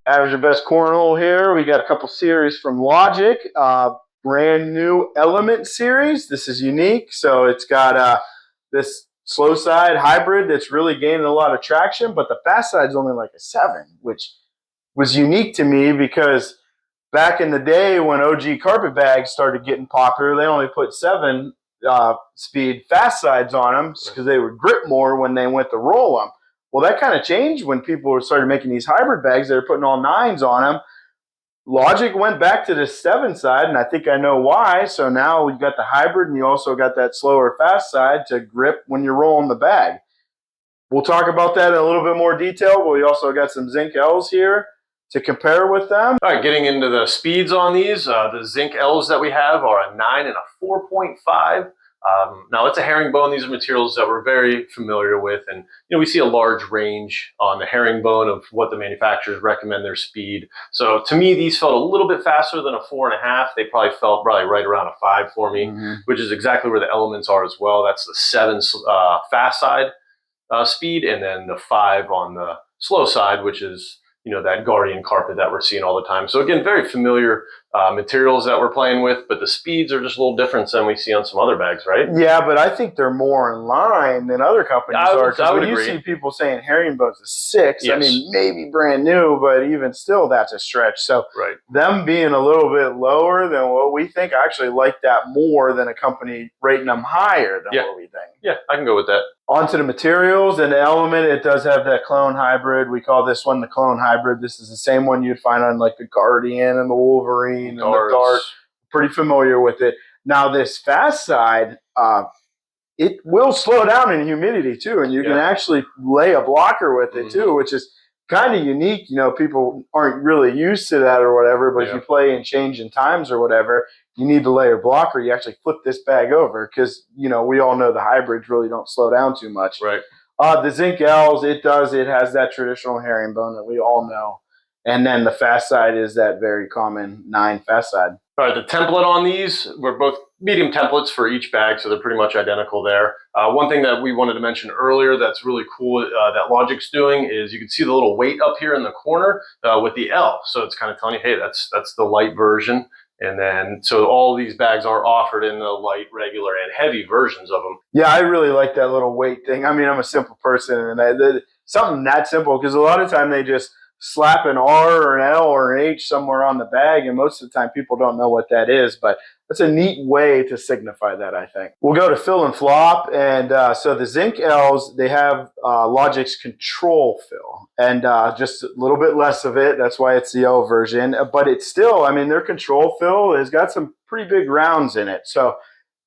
Average at Best Cornhole here. We got a couple series from Logic. Brand new Element series. This is unique. So it's got this slow side hybrid that's really gaining a lot of traction, but the fast side's only like a 7, which was unique to me because back in the day when OG carpet bags started getting popular, they only put 7 speed fast sides on them because they would grip more when they went to roll them. Well, that kind of changed when people started making these hybrid bags. They were putting all 9s on them. Logic went back to the 7 side, and I think I know why. So now you got the hybrid, and you also got that slower fast side to grip when you're rolling the bag. We'll talk about that in a little bit more detail, but we also got some Zinc L's here to compare with them. All right, getting into the speeds on these, the Zinc L's that we have are a 9 and a 4.5. Now it's a herringbone. These are materials that we're very familiar with, and we see a large range on the herringbone of what the manufacturers recommend their speed. So to me, these felt a little bit faster than a 4.5. They probably felt right around a 5 for me, which is exactly where the elements are as well. That's the 7 fast side speed, and then the 5 on the slow side, which is that Guardian carpet that we're seeing all the time. So again, very familiar materials that we're playing with, but the speeds are just a little different than we see on some other bags, right? Yeah, but I think they're more in line than other companies are. Because when you see people saying herringbone's a 6, yes. I mean, maybe brand new, but even still, that's a stretch. So them being a little bit lower than what we think, I actually like that more than a company rating them higher than what we think. Yeah, I can go with that. Onto the materials and the Element, it does have that clone hybrid. We call this one the clone hybrid. This is the same one you'd find on like the Guardian and the Wolverine and the Dart. Pretty familiar with it. Now this fast side, it will slow down in humidity too, and you can actually lay a blocker with it too, which is kind of unique. People aren't really used to that or whatever, but if you play in changing times or whatever, you need to lay a blocker. You actually flip this bag over because, we all know the hybrids really don't slow down too much. Right. The Zinc L's, it has that traditional herringbone that we all know. And then the fast side is that very common 9 fast side. All right, the template on these, we're both medium templates for each bag, so they're pretty much identical there. One thing that we wanted to mention earlier that's really cool that Logic's doing is you can see the little weight up here in the corner with the L. So it's kind of telling you, hey, that's the light version. And then, so all these bags are offered in the light, regular, and heavy versions of them. Yeah, I really like that little weight thing. I mean, I'm a simple person, and something that simple, because a lot of time they just slap an R or an L or an H somewhere on the bag, and most of the time people don't know what that is, but that's a neat way to signify that, I think. We'll go to fill and flop, and so the Zinc L's, they have Logic's control fill, and just a little bit less of it. That's why it's the L version, but it's still, I mean, their control fill has got some pretty big rounds in it, so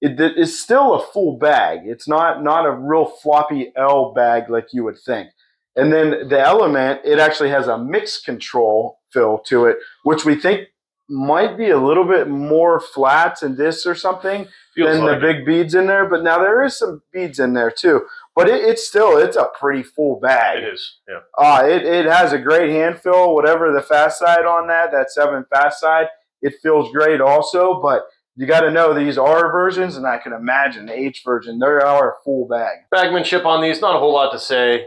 it's still a full bag. It's not a real floppy L bag like you would think. And then the Element, it actually has a mixed control fill to it, which we think might be a little bit more flats and discs or something than the big beads in there. But now there is some beads in there too. But it's a pretty full bag. It is, yeah. It has a great hand fill, whatever the fast side on that 7 fast side, it feels great also. But you got to know these R versions, and I can imagine the H version, they are a full bag. Bagmanship on these, not a whole lot to say.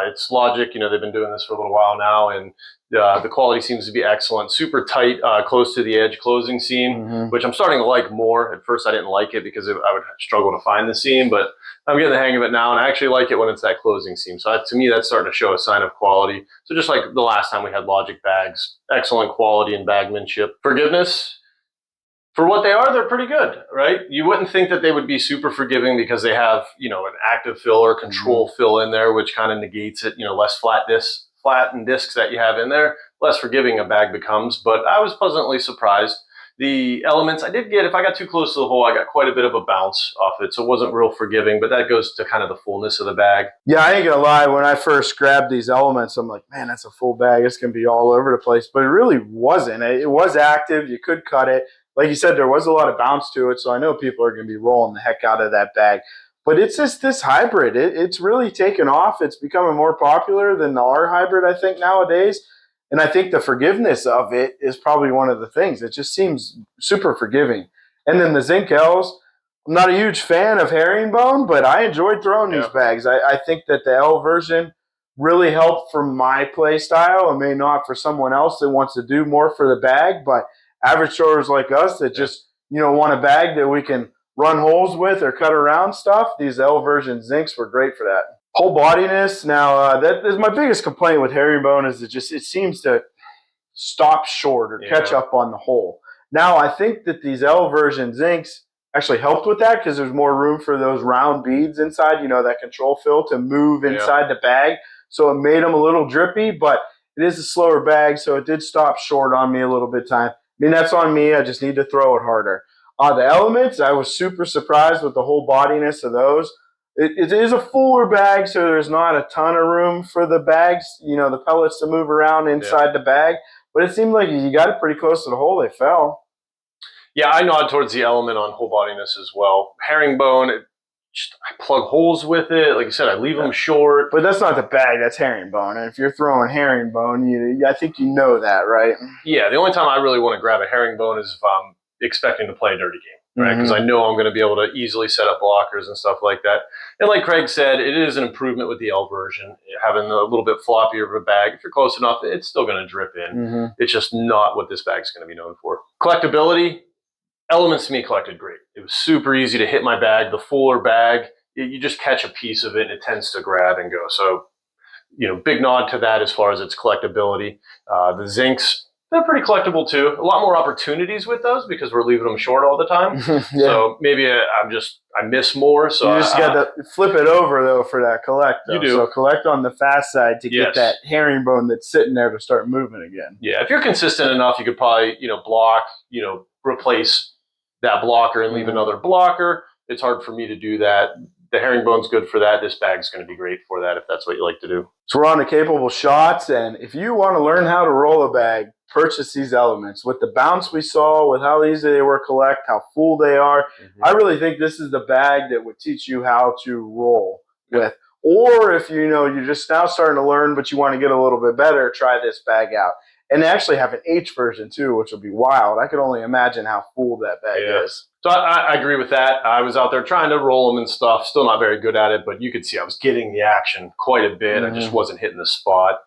It's Logic, they've been doing this for a little while now, and the quality seems to be excellent. Super tight, close to the edge closing seam, which I'm starting to like more. At first I didn't like it because I would struggle to find the seam, but I'm getting the hang of it now, and I actually like it when it's that closing seam. So to me, that's starting to show a sign of quality. So just like the last time we had Logic bags, excellent quality and bagmanship. Forgiveness, for what they are, they're pretty good, right? You wouldn't think that they would be super forgiving because they have, an active fill or control fill in there, which kind of negates it, less flattened discs that you have in there, less forgiving a bag becomes. But I was pleasantly surprised. The Elements, I did get, if I got too close to the hole, I got quite a bit of a bounce off it. So it wasn't real forgiving, but that goes to kind of the fullness of the bag. Yeah, I ain't gonna lie. When I first grabbed these Elements, I'm like, man, that's a full bag. It's gonna be all over the place. But it really wasn't. It was active. You could cut it. Like you said, there was a lot of bounce to it, so I know people are going to be rolling the heck out of that bag. But it's just this hybrid. It's really taken off. It's becoming more popular than the R hybrid, I think, nowadays. And I think the forgiveness of it is probably one of the things. It just seems super forgiving. And then the Zinc L's, I'm not a huge fan of herringbone, but I enjoyed throwing these bags. I think that the L version really helped for my play style and may not for someone else that wants to do more for the bag. But average throwers like us that just, want a bag that we can run holes with or cut around stuff, these L version Zincs were great for that. Whole bodiness. Now, that is my biggest complaint with herringbone is it seems to stop short or catch up on the hole. Now, I think that these L version Zincs actually helped with that because there's more room for those round beads inside, that control fill to move inside the bag. So it made them a little drippy, but it is a slower bag, so it did stop short on me a little bit time. I mean, that's on me. I just need to throw it harder. The elements, I was super surprised with the whole bodiness of those. It is a fuller bag, so there's not a ton of room for the bags, the pellets to move around inside the bag. But it seemed like you got it pretty close to the hole, they fell. Yeah, I nod towards the element on whole bodiness as well. Herringbone, I plug holes with it. Like I said, I leave them short. But that's not the bag, that's herringbone. And if you're throwing herringbone, I think you know that, right? Yeah, the only time I really want to grab a herringbone is if I'm expecting to play a dirty game, right? Because I know I'm going to be able to easily set up blockers and stuff like that. And like Craig said, it is an improvement with the L version, having a little bit floppier of a bag. If you're close enough, it's still going to drip in. It's just not what this bag's going to be known for. Collectability, elements to me collected great. It was super easy to hit my bag. The fuller bag, you just catch a piece of it and it tends to grab and go. So, big nod to that as far as its collectability. The Zincs, they're pretty collectible too. A lot more opportunities with those because we're leaving them short all the time. So maybe I miss more. So you just got to flip it over though for that collect. Though. You do. So collect on the fast side to get that herringbone that's sitting there to start moving again. Yeah, if you're consistent enough, you could probably block, replace that blocker and leave another blocker. It's hard for me to do that. The herringbone's good for that. This bag's going to be great for that if that's what you like to do. So we're on to capable shots, and if you want to learn how to roll a bag, purchase these elements. With the bounce we saw, with how easy they were to collect, how full they are, I really think this is the bag that would teach you how to roll with. Or if you're just now starting to learn, but you want to get a little bit better, try this bag out. And they actually have an H version too, which will be wild. I could only imagine how full that bag is. So I agree with that. I was out there trying to roll them and stuff. Still not very good at it, but you could see I was getting the action quite a bit. I just wasn't hitting the spot.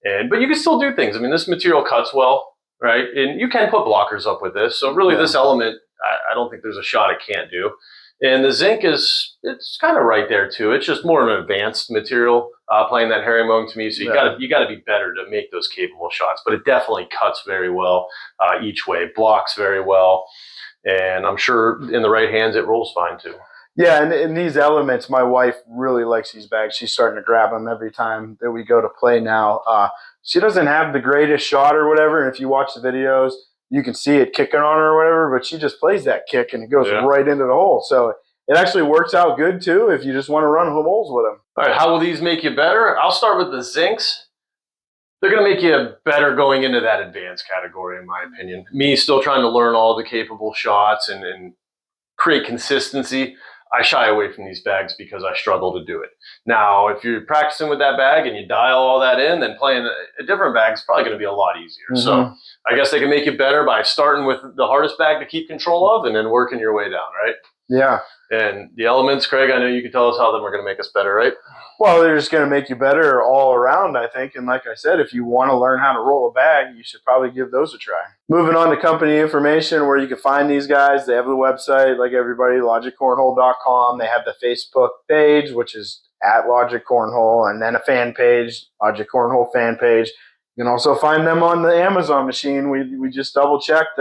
But you can still do things. I mean, this material cuts well, right? And you can put blockers up with this. So really this element, I don't think there's a shot it can't do. And the zinc it's kind of right there too. It's just more of an advanced material playing that herringbone to me. So you got to be better to make those capable shots. But it definitely cuts very well each way, blocks very well, and I'm sure in the right hands it rolls fine too. Yeah, and these elements, my wife really likes these bags. She's starting to grab them every time that we go to play now. She doesn't have the greatest shot or whatever, and if you watch the videos, you can see it kicking on her or whatever, but she just plays that kick and it goes right into the hole. So it actually works out good too if you just want to run holes with them. All right, how will these make you better? I'll start with the Zincs. They're going to make you better going into that advanced category, in my opinion. Me still trying to learn all the capable shots and create consistency. I shy away from these bags because I struggle to do it. Now, if you're practicing with that bag and you dial all that in, then playing a different bag is probably going to be a lot easier. So I guess they can make you better by starting with the hardest bag to keep control of and then working your way down, right? Yeah. And the elements, Craig, I know you can tell us how them are going to make us better, right? Well, they're just going to make you better all around, I think. And like I said, if you want to learn how to roll a bag, you should probably give those a try. Moving on to company information, where you can find these guys. They have the website, like everybody, logiccornhole.com. They have the Facebook page, which is at Logic Cornhole, and then a fan page, Logic Cornhole fan page. You can also find them on the Amazon machine. We just double-checked.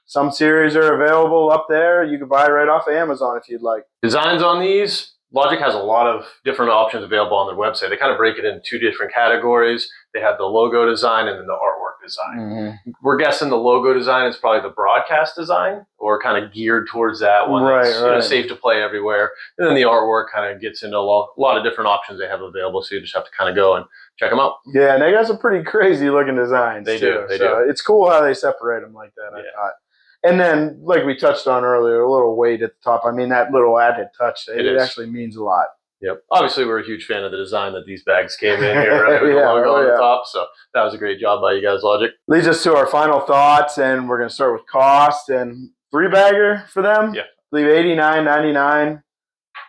Some series are available up there. You can buy right off of Amazon if you'd like. Designs on these, Logic has a lot of different options available on their website. They kind of break it into two different categories. They have the logo design and then the artwork design. We're guessing the logo design is probably the broadcast design, or kind of geared towards that one. That's safe to play everywhere. And then the artwork kind of gets into a lot of different options they have available, so you just have to kind of go and check them out. Yeah, and they got some pretty crazy looking designs. They do. It's cool how they separate them like that, I thought. And then, like we touched on earlier, a little weight at the top. I mean, that little added touch, it actually means a lot. Yep. Obviously, we're a huge fan of the design that these bags came in here, right? With the logo on the top. So that was a great job by you guys, Logic. Leads us to our final thoughts, and we're going to start with cost. And 3-bagger for them, I believe $89.99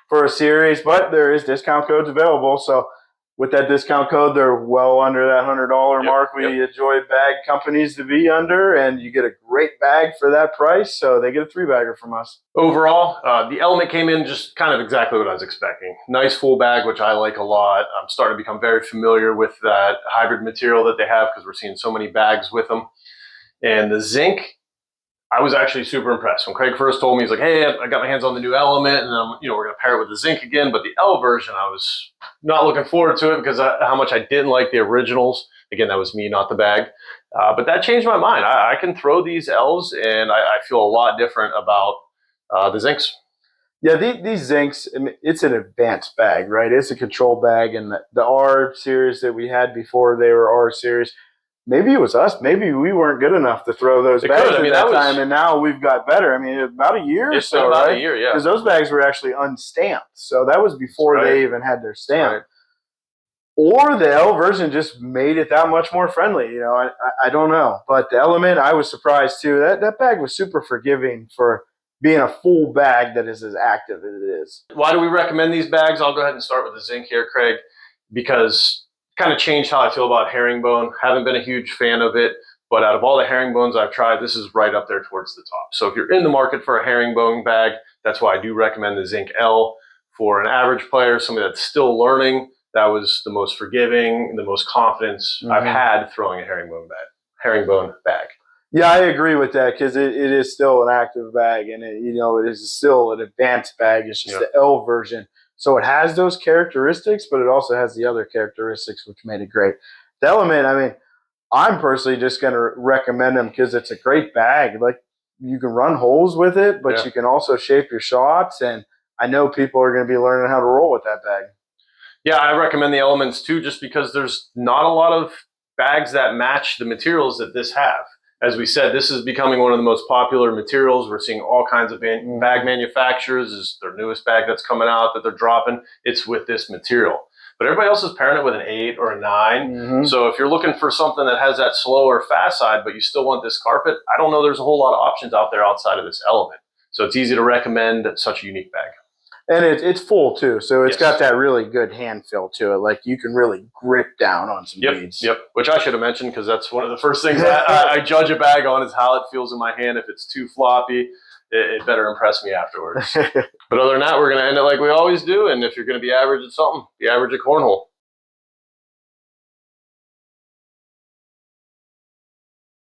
for a series, but there is discount codes available. So with that discount code, they're well under that $100 mark we enjoy bag companies to be under, and you get a great bag for that price. So they get a 3-bagger from us. Overall, the Element came in just kind of exactly what I was expecting. Nice full bag, which I like a lot. I'm starting to become very familiar with that hybrid material that they have because we're seeing so many bags with them. And the Zinc, I was actually super impressed. When Craig first told me, he's like, hey, I got my hands on the new Element, and we're going to pair it with the Zinc again. But the L version, I was not looking forward to it because how much I didn't like the originals. Again, that was me, not the bag. But that changed my mind. I can throw these L's, and I feel a lot different about the Zincs. Yeah, these Zincs, I mean, it's an advanced bag, right? It's a control bag, and the R series that we had before they were R series, maybe it was us. Maybe we weren't good enough to throw those bags at that time, and now we've got better. I mean, about a year or so, about right? a year, yeah. Because those bags were actually unstamped, so that was before they even had their stamp. Right. Or the L version just made it that much more friendly. You know, I don't know, but the Element, I was surprised too. That bag was super forgiving for being a full bag that is as active as it is. Why do we recommend these bags? I'll go ahead and start with the Zinc here, Craig, because kind of changed how I feel about herringbone. Haven't been a huge fan of it, but out of all the herringbones I've tried, this is right up there towards the top. So if you're in the market for a herringbone bag, that's why I do recommend the Zinc L. For an average player, somebody that's still learning, that was the most forgiving, the most confidence I've had throwing a herringbone bag. Yeah, I agree with that because it is still an active bag, and it is still an advanced bag. It's just the L version. So it has those characteristics, but it also has the other characteristics, which made it great. The Element, I mean, I'm personally just going to recommend them because it's a great bag. Like, you can run holes with it, but you can also shape your shots, and I know people are going to be learning how to roll with that bag. Yeah, I recommend the Elements too, just because there's not a lot of bags that match the materials that this have. As we said, this is becoming one of the most popular materials. We're seeing all kinds of bag manufacturers. This is their newest bag that's coming out that they're dropping. It's with this material. But everybody else is pairing it with an 8 or a 9. So if you're looking for something that has that slow or fast side, but you still want this carpet, I don't know there's a whole lot of options out there outside of this Element. So it's easy to recommend such a unique bag. And it's full too, so it's got that really good hand feel to it. Like, you can really grip down on some beads. Yep, which I should have mentioned because that's one of the first things I judge a bag on is how it feels in my hand. If it's too floppy, it better impress me afterwards. But other than that, we're going to end it like we always do. And if you're going to be average at something, be average at cornhole.